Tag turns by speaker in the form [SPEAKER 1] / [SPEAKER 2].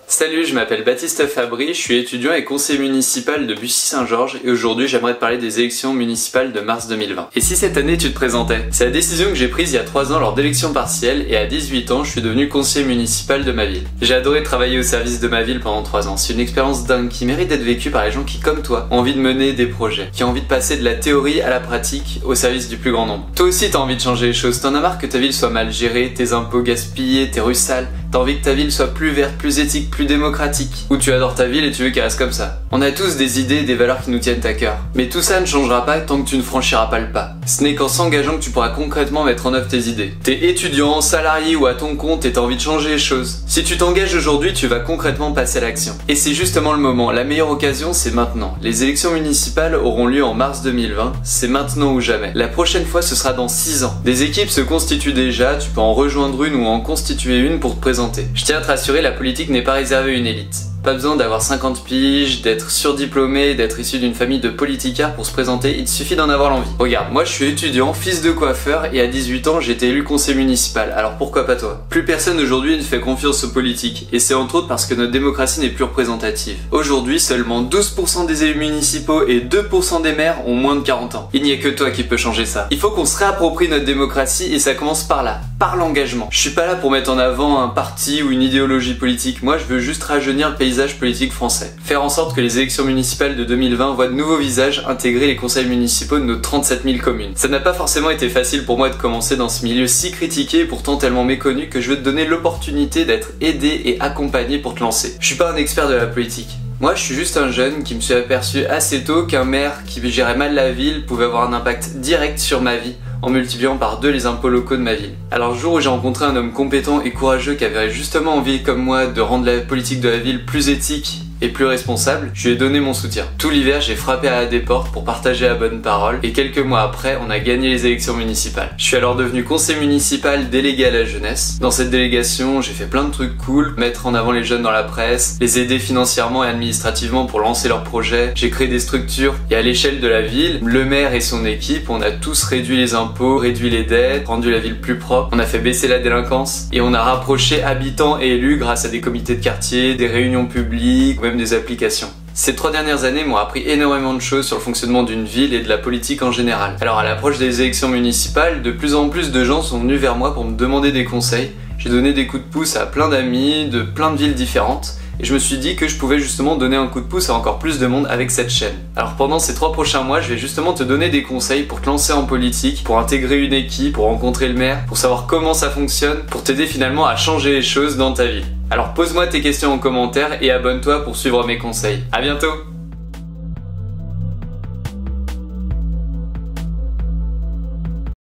[SPEAKER 1] Salut, je m'appelle Baptiste Fabry, je suis étudiant et conseiller municipal de Bussy-Saint-Georges et aujourd'hui j'aimerais te parler des élections municipales de mars 2020. Et si cette année tu te présentais? C'est la décision que j'ai prise il y a 3 ans lors d'élections partielles et à 18 ans je suis devenu conseiller municipal de ma ville. J'ai adoré travailler au service de ma ville pendant 3 ans, c'est une expérience dingue qui mérite d'être vécue par les gens qui comme toi ont envie de mener des projets, qui ont envie de passer de la théorie à la pratique au service du plus grand nombre. Toi aussi t'as envie de changer les choses, t'en as marre que ta ville soit mal gérée, tes impôts gaspillés, tes rues sales, t'as envie que ta ville soit plus verte, plus éthique, plus démocratique, ou tu adores ta ville et tu veux qu'elle reste comme ça. On a tous des idées et des valeurs qui nous tiennent à cœur. Mais tout ça ne changera pas tant que tu ne franchiras pas le pas. Ce n'est qu'en s'engageant que tu pourras concrètement mettre en œuvre tes idées. T'es étudiant, salarié ou à ton compte et t'as envie de changer les choses. Si tu t'engages aujourd'hui, tu vas concrètement passer à l'action. Et c'est justement le moment, la meilleure occasion c'est maintenant. Les élections municipales auront lieu en mars 2020, c'est maintenant ou jamais. La prochaine fois ce sera dans 6 ans. Des équipes se constituent déjà, tu peux en rejoindre une ou en constituer une pour te présenter. Je tiens à te rassurer, la politique n'est pas réservée à une élite. Pas besoin d'avoir 50 piges, d'être surdiplômé, d'être issu d'une famille de politicards pour se présenter, il te suffit d'en avoir l'envie. Regarde, moi je suis étudiant, fils de coiffeur et à 18 ans j'ai été élu conseiller municipal, alors pourquoi pas toi? Plus personne aujourd'hui ne fait confiance aux politiques et c'est entre autres parce que notre démocratie n'est plus représentative. Aujourd'hui, seulement 12% des élus municipaux et 2% des maires ont moins de 40 ans. Il n'y a que toi qui peux changer ça. Il faut qu'on se réapproprie notre démocratie et ça commence par là, par l'engagement. Je suis pas là pour mettre en avant un parti ou une idéologie politique, moi je veux juste rajeunir le paysage politique français. Faire en sorte que les élections municipales de 2020 voient de nouveaux visages intégrer les conseils municipaux de nos 37 000 communes. Ça n'a pas forcément été facile pour moi de commencer dans ce milieu si critiqué et pourtant tellement méconnu que je veux te donner l'opportunité d'être aidé et accompagné pour te lancer. Je suis pas un expert de la politique. Moi, je suis juste un jeune qui me suis aperçu assez tôt qu'un maire qui gérait mal la ville pouvait avoir un impact direct sur ma vie en multipliant par 2 les impôts locaux de ma ville. Alors le jour où j'ai rencontré un homme compétent et courageux qui avait justement envie comme moi de rendre la politique de la ville plus éthique et plus responsable, je lui ai donné mon soutien. Tout l'hiver, j'ai frappé à des portes pour partager la bonne parole et quelques mois après, on a gagné les élections municipales. Je suis alors devenu conseiller municipal délégué à la jeunesse. Dans cette délégation, j'ai fait plein de trucs cool, mettre en avant les jeunes dans la presse, les aider financièrement et administrativement pour lancer leurs projets. J'ai créé des structures et à l'échelle de la ville, le maire et son équipe, on a tous réduit les impôts, réduit les dettes, rendu la ville plus propre, on a fait baisser la délinquance et on a rapproché habitants et élus grâce à des comités de quartier, des réunions publiques, même des applications. Ces 3 dernières années m'ont appris énormément de choses sur le fonctionnement d'une ville et de la politique en général. Alors à l'approche des élections municipales, de plus en plus de gens sont venus vers moi pour me demander des conseils. J'ai donné des coups de pouce à plein d'amis de plein de villes différentes et je me suis dit que je pouvais justement donner un coup de pouce à encore plus de monde avec cette chaîne. Alors pendant ces 3 prochains mois, je vais justement te donner des conseils pour te lancer en politique, pour intégrer une équipe, pour rencontrer le maire, pour savoir comment ça fonctionne, pour t'aider finalement à changer les choses dans ta ville. Alors pose-moi tes questions en commentaire et abonne-toi pour suivre mes conseils. À bientôt!